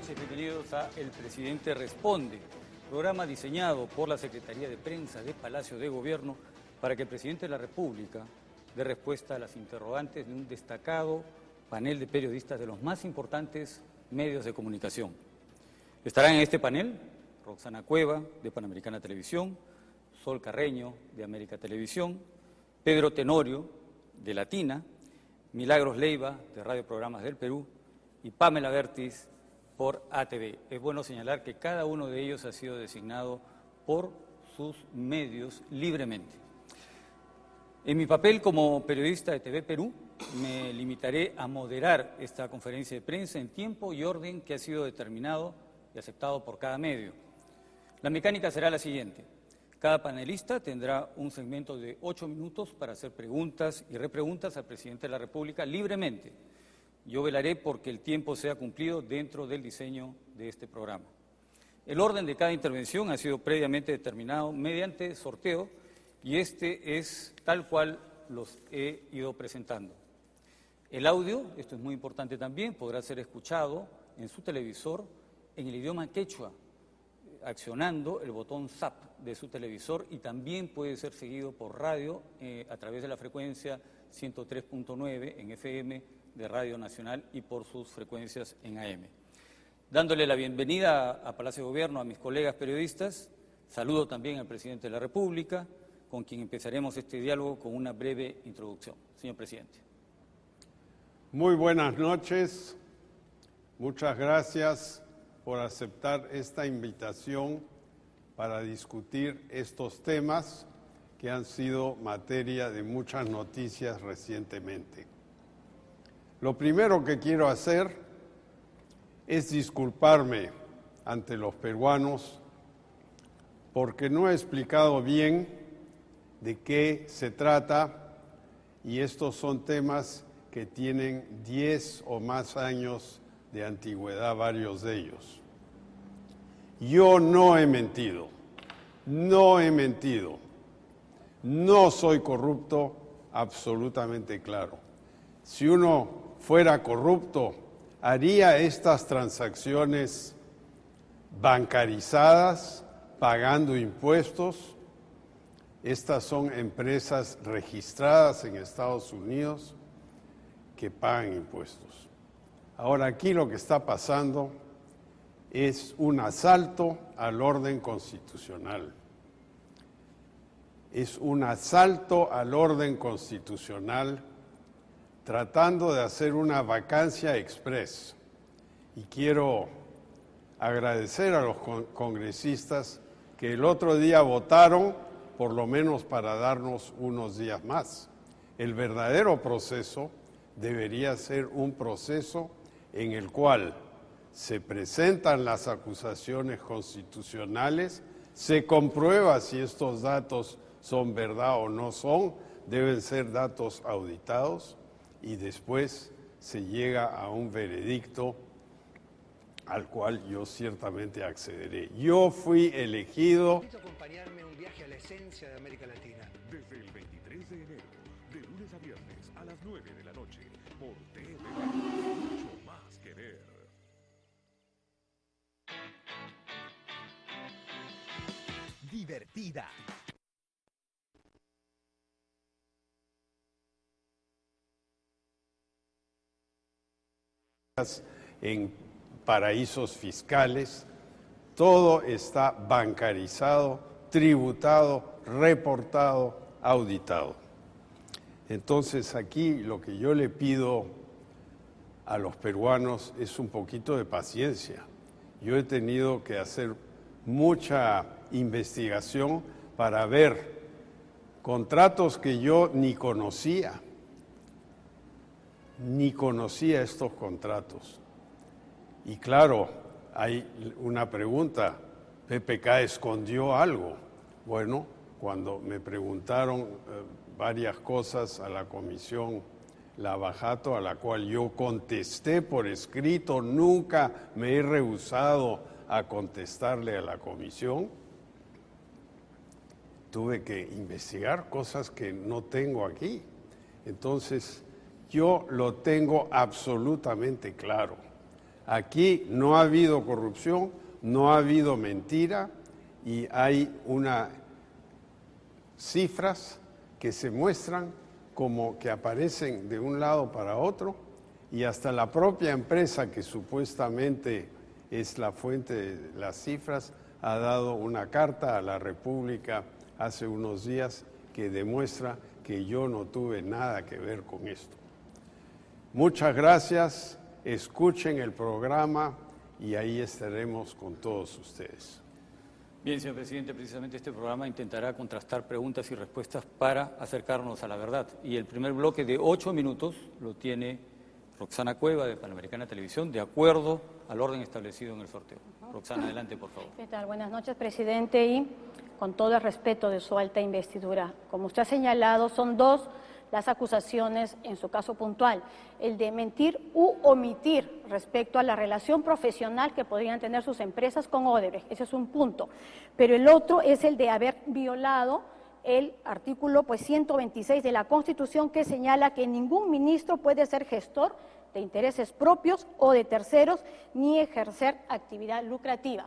noches, bienvenidos a El Presidente Responde, programa diseñado por la Secretaría de Prensa de Palacio de Gobierno para que el Presidente de la República dé respuesta a las interrogantes de un destacado panel de periodistas de los más importantes medios de comunicación. Estarán en este panel Roxana Cueva, de Panamericana Televisión, Sol Carreño, de América Televisión, Pedro Tenorio, de Latina, Milagros Leiva, de Radio Programas del Perú, y Pamela Bertis, por ATV. Es bueno señalar que cada uno de ellos ha sido designado por sus medios libremente. En mi papel como periodista de TV Perú, me limitaré a moderar esta conferencia de prensa en tiempo y orden que ha sido determinado y aceptado por cada medio. La mecánica será la siguiente. Cada panelista tendrá un segmento de 8 minutos para hacer preguntas y repreguntas al Presidente de la República libremente. Yo velaré porque el tiempo sea cumplido dentro del diseño de este programa. El orden de cada intervención ha sido previamente determinado mediante sorteo y este es tal cual los he ido presentando. El audio, esto es muy importante también, podrá ser escuchado en su televisor en el idioma quechua, accionando el botón ZAP de su televisor, y también puede ser seguido por radio a través de la frecuencia 103.9 en FM de Radio Nacional y por sus frecuencias en AM. Dándole la bienvenida a Palacio de Gobierno a mis colegas periodistas, saludo también al Presidente de la República, con quien empezaremos este diálogo con una breve introducción. Señor Presidente. Muy buenas noches. Muchas gracias por aceptar esta invitación para discutir estos temas que han sido materia de muchas noticias recientemente. Lo primero que quiero hacer es disculparme ante los peruanos porque no he explicado bien de qué se trata, y estos son temas que tienen 10 o más años de antigüedad, varios de ellos. Yo no he mentido, no soy corrupto, absolutamente claro. Si uno fuera corrupto, haría estas transacciones bancarizadas, pagando impuestos. Estas son empresas registradas en Estados Unidos que pagan impuestos. Ahora, aquí lo que está pasando es un asalto al orden constitucional. Es un asalto al orden constitucional tratando de hacer una vacancia express. Y quiero agradecer a los congresistas que el otro día votaron, por lo menos para darnos unos días más. El verdadero proceso debería ser un proceso en el cual se presentan las acusaciones constitucionales, se comprueba si estos datos son verdad o no son, deben ser datos auditados, y después se llega a un veredicto al cual yo ciertamente accederé. Yo fui elegido. Invito a acompañarme en un viaje a la esencia de América Latina. Desde el 23 de enero, de lunes a viernes a las 9 de la noche, por TV, mucho más que ver. Divertida. En paraísos fiscales, todo está bancarizado, tributado, reportado, auditado. Entonces aquí lo que yo le pido a los peruanos es un poquito de paciencia. Yo he tenido que hacer mucha investigación para ver contratos que yo ni conocía estos contratos. Y claro, hay una pregunta, ¿PPK escondió algo? Bueno, cuando me preguntaron varias cosas a la comisión Lavajato, a la cual yo contesté por escrito, nunca me he rehusado a contestarle a la comisión, tuve que investigar cosas que no tengo aquí. Entonces, yo lo tengo absolutamente claro. Aquí no ha habido corrupción, no ha habido mentira y hay unas cifras que se muestran como que aparecen de un lado para otro y hasta la propia empresa que supuestamente es la fuente de las cifras ha dado una carta a la República hace unos días que demuestra que yo no tuve nada que ver con esto. Muchas gracias, escuchen el programa y ahí estaremos con todos ustedes. Bien, señor presidente, precisamente este programa intentará contrastar preguntas y respuestas para acercarnos a la verdad. Y el primer bloque de 8 minutos lo tiene Roxana Cueva, de Panamericana Televisión, de acuerdo al orden establecido en el sorteo. Roxana, adelante, por favor. ¿Qué tal? Buenas noches, presidente, y con todo el respeto de su alta investidura. Como usted ha señalado, son dos las acusaciones en su caso puntual, el de mentir u omitir respecto a la relación profesional que podrían tener sus empresas con Odebrecht, ese es un punto, pero el otro es el de haber violado el artículo 126 de la Constitución, que señala que ningún ministro puede ser gestor de intereses propios o de terceros ni ejercer actividad lucrativa.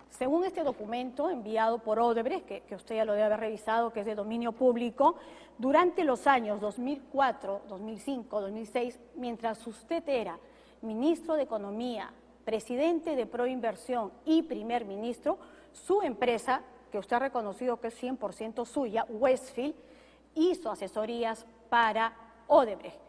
Según este documento enviado por Odebrecht, que usted ya lo debe haber revisado, que es de dominio público, durante los años 2004, 2005, 2006, mientras usted era ministro de Economía, presidente de Proinversión y primer ministro, su empresa, que usted ha reconocido que es 100% suya, Westfield, hizo asesorías para Odebrecht.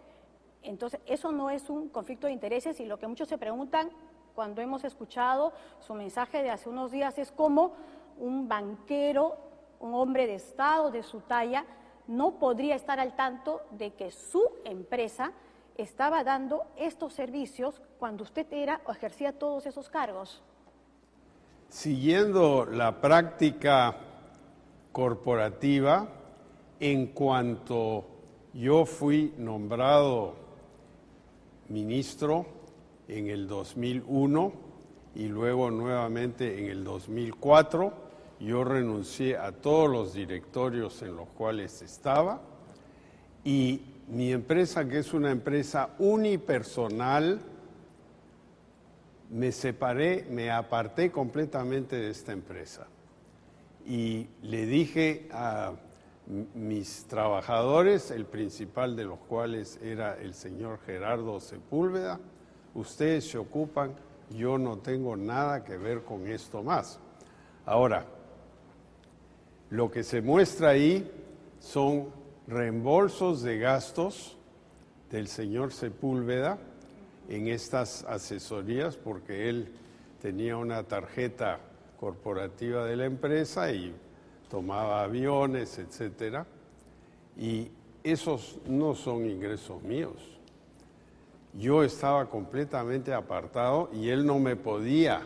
Entonces, eso no es un conflicto de intereses, y lo que muchos se preguntan cuando hemos escuchado su mensaje de hace unos días es cómo un banquero, un hombre de Estado de su talla, no podría estar al tanto de que su empresa estaba dando estos servicios cuando usted era o ejercía todos esos cargos. Siguiendo la práctica corporativa, en cuanto yo fui nombrado ministro en el 2001 y luego nuevamente en el 2004, yo renuncié a todos los directorios en los cuales estaba y mi empresa, que es una empresa unipersonal, me separé, me aparté completamente de esta empresa y le dije a mis trabajadores, el principal de los cuales era el señor Gerardo Sepúlveda: ustedes se ocupan, yo no tengo nada que ver con esto más. Ahora, lo que se muestra ahí son reembolsos de gastos del señor Sepúlveda en estas asesorías, porque él tenía una tarjeta corporativa de la empresa y tomaba aviones, etcétera, y esos no son ingresos míos. Yo estaba completamente apartado y él no me podía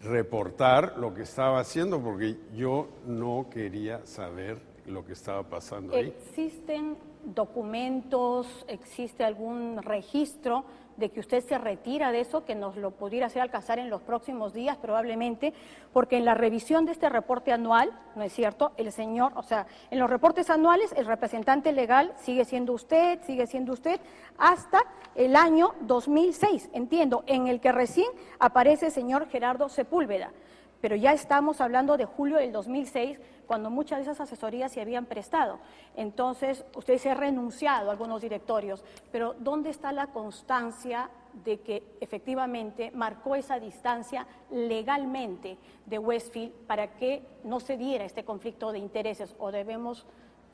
reportar lo que estaba haciendo porque yo no quería saber lo que estaba pasando ahí. ¿Existen documentos, existe algún registro de que usted se retira de eso, que nos lo pudiera hacer alcanzar en los próximos días probablemente? Porque en la revisión de este reporte anual, ¿no es cierto?, el señor, o sea, en los reportes anuales el representante legal sigue siendo usted hasta el año 2006, entiendo, en el que recién aparece el señor Gerardo Sepúlveda. Pero ya estamos hablando de julio del 2006, cuando muchas de esas asesorías se habían prestado. Entonces, usted se ha renunciado a algunos directorios, pero ¿dónde está la constancia de que efectivamente marcó esa distancia legalmente de Westfield para que no se diera este conflicto de intereses? ¿O debemos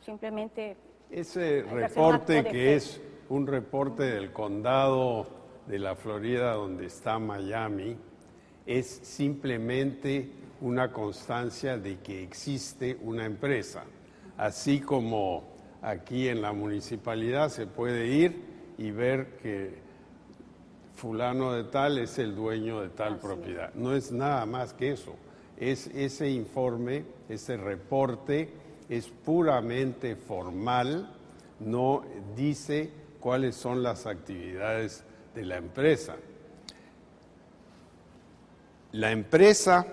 simplemente... Ese reporte, que es un reporte del condado de la Florida donde está Miami, es simplemente una constancia de que existe una empresa, así como aquí en la municipalidad se puede ir y ver que fulano de tal es el dueño de tal propiedad. No es nada más que eso, es ese informe, ese reporte es puramente formal, no dice cuáles son las actividades de la empresa. La empresa,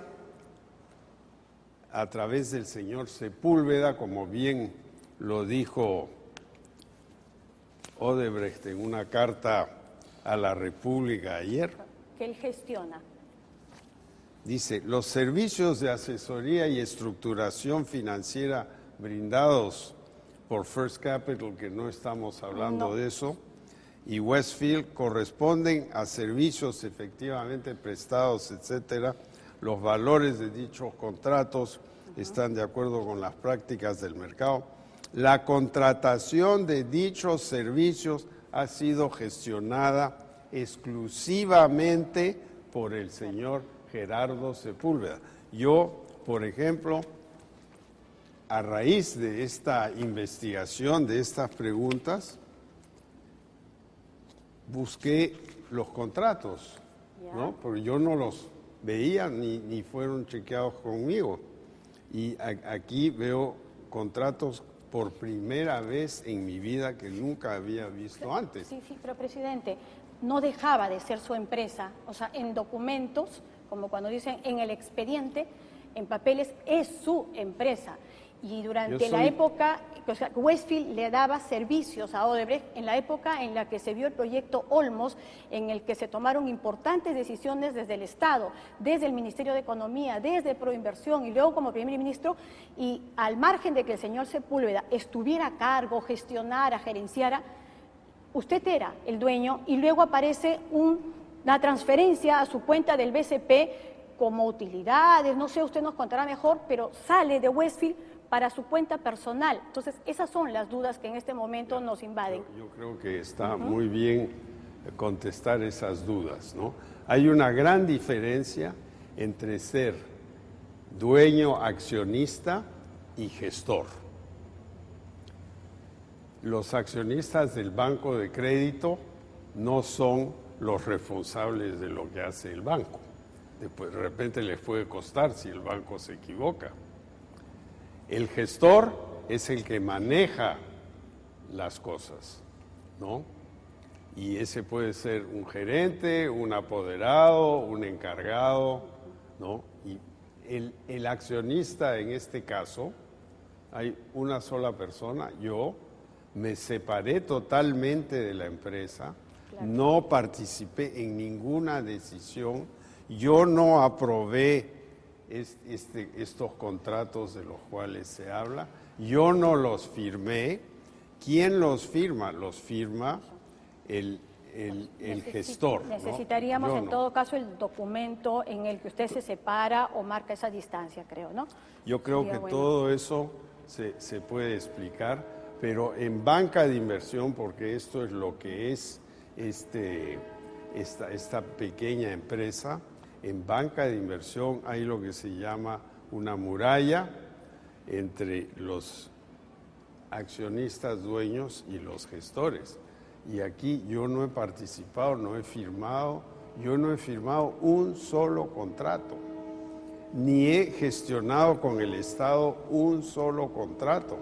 a través del señor Sepúlveda, como bien lo dijo Odebrecht en una carta a la República ayer, que él gestiona. Dice, los servicios de asesoría y estructuración financiera brindados por First Capital, que no estamos hablando de eso, y Westfield corresponden a servicios efectivamente prestados, etcétera. Los valores de dichos contratos están de acuerdo con las prácticas del mercado. La contratación de dichos servicios ha sido gestionada exclusivamente por el señor Gerardo Sepúlveda. Yo, por ejemplo, a raíz de esta investigación, de estas preguntas, busqué los contratos, ¿no? Porque yo no los veía ni fueron chequeados conmigo. Y aquí veo contratos por primera vez en mi vida que nunca había visto antes. Sí, pero presidente, no dejaba de ser su empresa, o sea, en documentos, como cuando dicen en el expediente, en papeles, es su empresa. Y durante la época, o sea, Westfield le daba servicios a Odebrecht en la época en la que se vio el proyecto Olmos, en el que se tomaron importantes decisiones desde el Estado, desde el Ministerio de Economía, desde Proinversión y luego como primer ministro, y al margen de que el señor Sepúlveda estuviera a cargo, gestionara, gerenciara, usted era el dueño y luego aparece una transferencia a su cuenta del BCP como utilidades, no sé, usted nos contará mejor, pero sale de Westfield para su cuenta personal. Entonces, esas son las dudas que en este momento nos invaden. Yo creo que está muy bien contestar esas dudas, ¿no? Hay una gran diferencia entre ser dueño, accionista y gestor. Los accionistas del banco de crédito no son los responsables de lo que hace el banco. Después, de repente les puede costar si el banco se equivoca. El gestor es el que maneja las cosas, ¿no? Y ese puede ser un gerente, un apoderado, un encargado, ¿no? Y el accionista en este caso, hay una sola persona, yo me separé totalmente de la empresa, no participé en ninguna decisión, yo no aprobé estos contratos de los cuales se habla, yo no los firmé. ¿Quién los firma? Los firma el gestor, ¿no? Necesitaríamos en todo caso el documento en el que usted se separa o marca esa distancia, creo, ¿no? Yo creo que todo eso se puede explicar, pero en banca de inversión, porque esto es lo que es esta pequeña empresa, en banca de inversión hay lo que se llama una muralla entre los accionistas dueños y los gestores. Y aquí yo no he participado, no he firmado, yo no he firmado un solo contrato, ni he gestionado con el Estado un solo contrato.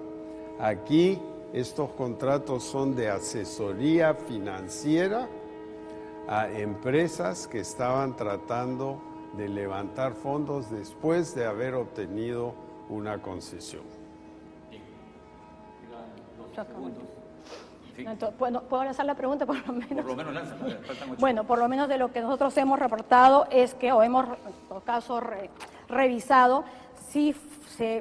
Aquí estos contratos son de asesoría financiera a empresas que estaban tratando de levantar fondos después de haber obtenido una concesión. ¿Puedo lanzar la pregunta por lo menos? Por lo menos lanza, faltan 8. Bueno, por lo menos de lo que nosotros hemos reportado es que, o hemos en todo caso revisado, si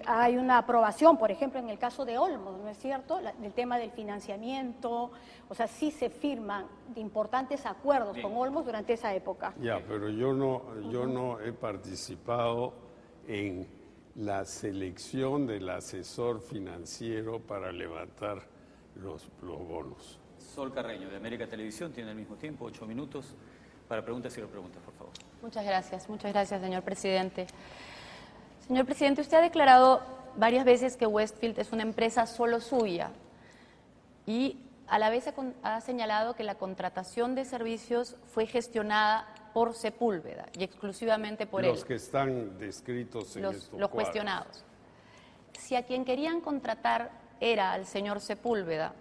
hay una aprobación, por ejemplo, en el caso de Olmos, ¿no es cierto? Del tema del financiamiento, o sea, sí se firman importantes acuerdos con Olmos durante esa época. Ya, pero yo no he participado en la selección del asesor financiero para levantar los bonos. Sol Carreño, de América Televisión, tiene al mismo tiempo 8 minutos para preguntas y repreguntas, por favor. Muchas gracias, señor presidente. Señor presidente, usted ha declarado varias veces que Westfield es una empresa solo suya y a la vez ha señalado que la contratación de servicios fue gestionada por Sepúlveda y exclusivamente por él. Los que están descritos en estos los cuestionados. Si a quien querían contratar era al señor Sepúlveda,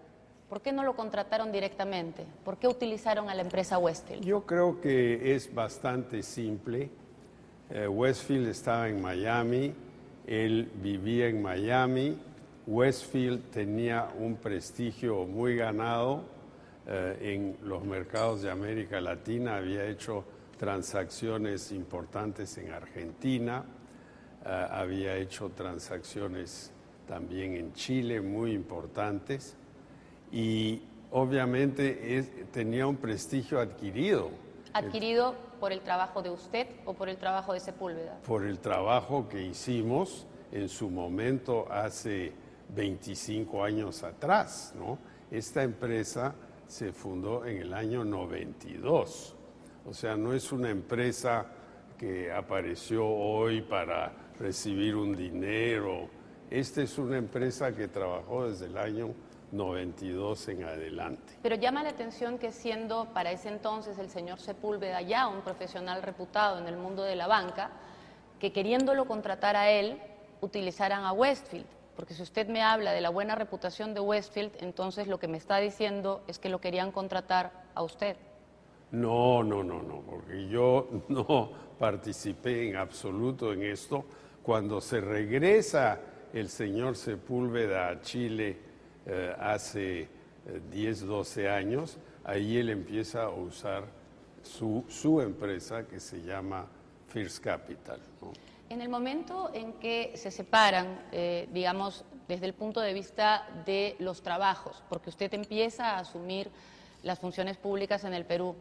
¿por qué no lo contrataron directamente? ¿Por qué utilizaron a la empresa Westfield? Yo creo que es bastante simple. Westfield estaba en Miami, él vivía en Miami, Westfield tenía un prestigio muy ganado en los mercados de América Latina, había hecho transacciones importantes en Argentina, había hecho transacciones también en Chile muy importantes y obviamente tenía un prestigio adquirido. ¿Adquirido por el trabajo de usted o por el trabajo de Sepúlveda? Por el trabajo que hicimos en su momento hace 25 años atrás, ¿no? Esta empresa se fundó en el año 92, o sea, no es una empresa que apareció hoy para recibir un dinero. Esta es una empresa que trabajó desde el año 92 en adelante. Pero llama la atención que siendo para ese entonces el señor Sepúlveda ya un profesional reputado en el mundo de la banca, que queriéndolo contratar a él, utilizaran a Westfield. Porque si usted me habla de la buena reputación de Westfield, entonces lo que me está diciendo es que lo querían contratar a usted. No, porque yo no participé en absoluto en esto. Cuando se regresa el señor Sepúlveda a Chile hace 10, 12 años, ahí él empieza a usar su empresa que se llama First Capital, ¿no? En el momento en que se separan, digamos, desde el punto de vista de los trabajos, porque usted empieza a asumir las funciones públicas en el Perú,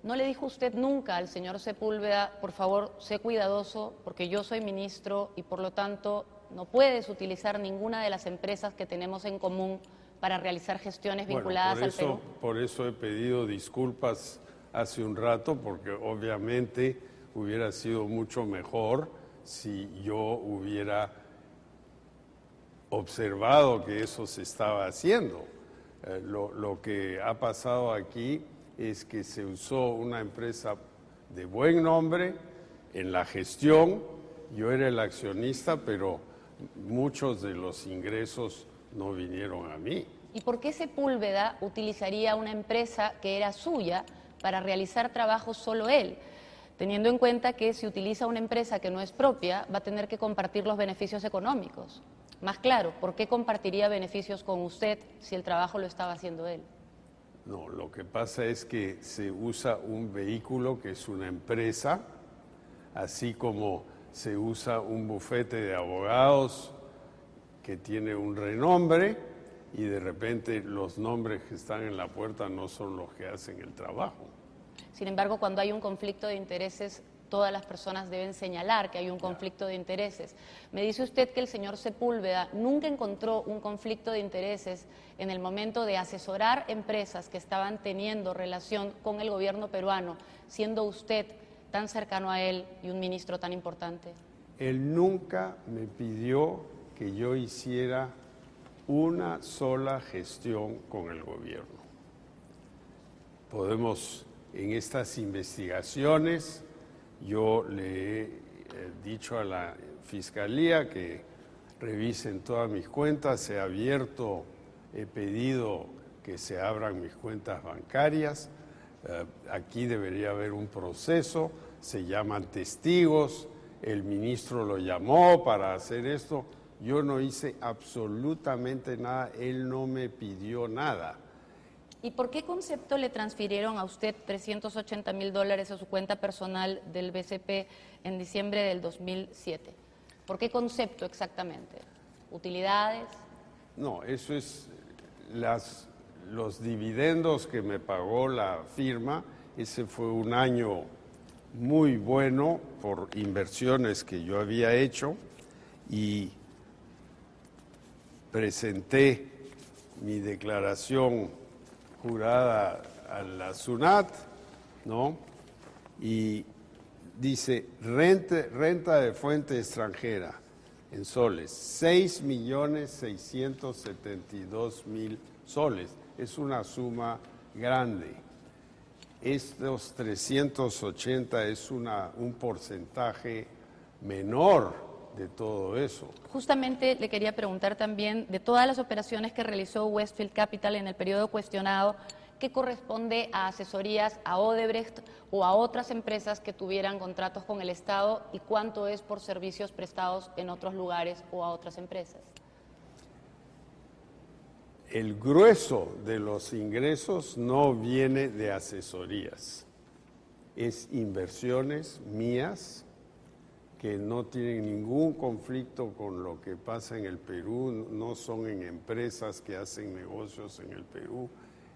¿no le dijo usted nunca al señor Sepúlveda, por favor, sé cuidadoso, porque yo soy ministro y por lo tanto no puedes utilizar ninguna de las empresas que tenemos en común para realizar gestiones vinculadas al Perú? Por eso he pedido disculpas hace un rato, porque obviamente hubiera sido mucho mejor si yo hubiera observado que eso se estaba haciendo. Lo que ha pasado aquí es que se usó una empresa de buen nombre en la gestión. Yo era el accionista, pero muchos de los ingresos no vinieron a mí. ¿Y por qué Sepúlveda utilizaría una empresa que era suya para realizar trabajos solo él? Teniendo en cuenta que si utiliza una empresa que no es propia, va a tener que compartir los beneficios económicos. Más claro, ¿por qué compartiría beneficios con usted si el trabajo lo estaba haciendo él? No, lo que pasa es que se usa un vehículo que es una empresa, así como se usa un bufete de abogados que tiene un renombre y de repente los nombres que están en la puerta no son los que hacen el trabajo. Sin embargo, cuando hay un conflicto de intereses, todas las personas deben señalar que hay un conflicto de intereses. Me dice usted que el señor Sepúlveda nunca encontró un conflicto de intereses en el momento de asesorar empresas que estaban teniendo relación con el gobierno peruano, siendo usted tan cercano a él y un ministro tan importante. Él nunca me pidió que yo hiciera una sola gestión con el gobierno. Podemos, en estas investigaciones, yo le he dicho a la Fiscalía que revisen todas mis cuentas, he pedido que se abran mis cuentas bancarias, aquí debería haber un proceso, se llaman testigos, el ministro lo llamó para hacer esto, yo no hice absolutamente nada, él no me pidió nada. ¿Y por qué concepto le transfirieron a usted $380,000 a su cuenta personal del BCP en diciembre del 2007? ¿Por qué concepto exactamente? ¿Utilidades? No, eso es los dividendos que me pagó la firma. Ese fue un año muy bueno por inversiones que yo había hecho y presenté mi declaración jurada a la SUNAT, ¿no? Y dice renta de fuente extranjera en soles, 6.672.000 soles. Es una suma grande. Estos 380 es un porcentaje menor de todo eso. Justamente le quería preguntar también de todas las operaciones que realizó Westfield Capital en el periodo cuestionado, ¿qué corresponde a asesorías a Odebrecht o a otras empresas que tuvieran contratos con el Estado y cuánto es por servicios prestados en otros lugares o a otras empresas? El grueso de los ingresos no viene de asesorías. es inversiones mías que no tienen ningún conflicto con lo que pasa en el Perú, no son en empresas que hacen negocios en el Perú,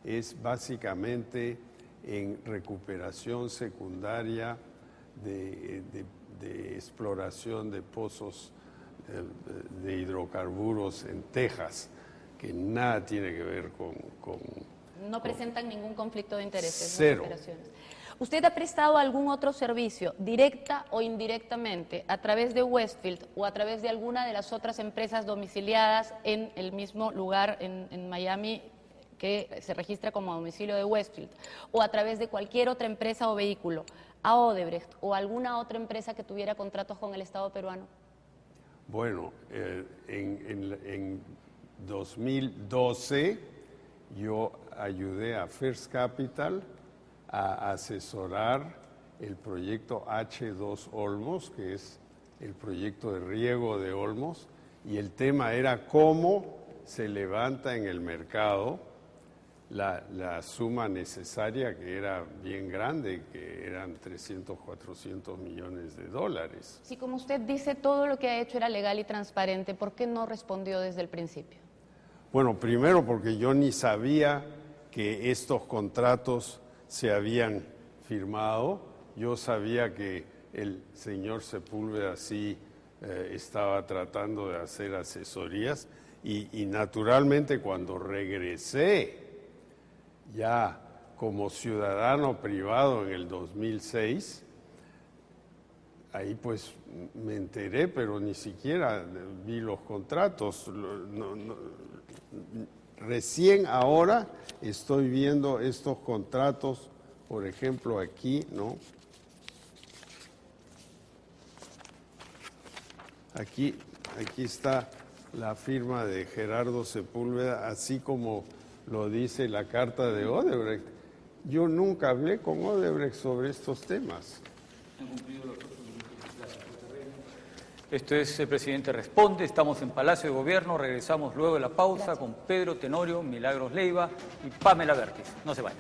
es básicamente en recuperación secundaria de exploración de pozos de hidrocarburos en Texas, que nada tiene que ver con No presentan ningún conflicto de intereses. Cero. Las operaciones. ¿Usted ha prestado algún otro servicio, directa o indirectamente, a través de Westfield o a través de alguna de las otras empresas domiciliadas en el mismo lugar en Miami que se registra como domicilio de Westfield, o a través de cualquier otra empresa o vehículo, a Odebrecht o alguna otra empresa que tuviera contratos con el Estado peruano? Bueno, en 2012 yo ayudé a First Capital a asesorar el proyecto H2 Olmos, que es el proyecto de riego de Olmos, y el tema era cómo se levanta en el mercado la suma necesaria, que era bien grande, que eran 300, 400 millones de dólares. Si, como usted dice, todo lo que ha hecho era legal y transparente, ¿por qué no respondió desde el principio? Bueno, primero porque yo ni sabía que estos contratos se habían firmado. Yo sabía que el señor Sepúlveda sí estaba tratando de hacer asesorías y naturalmente cuando regresé ya como ciudadano privado en el 2006, ahí pues me enteré, pero ni siquiera vi los contratos. Recién ahora estoy viendo estos contratos, por ejemplo aquí, ¿no? Aquí está la firma de Gerardo Sepúlveda, así como lo dice la carta de Odebrecht. Yo nunca hablé con Odebrecht sobre estos temas. Esto es El Presidente Responde, estamos en Palacio de Gobierno, regresamos luego de la pausa con Pedro Tenorio, Milagros Leiva y Pamela Vértiz. No se vayan.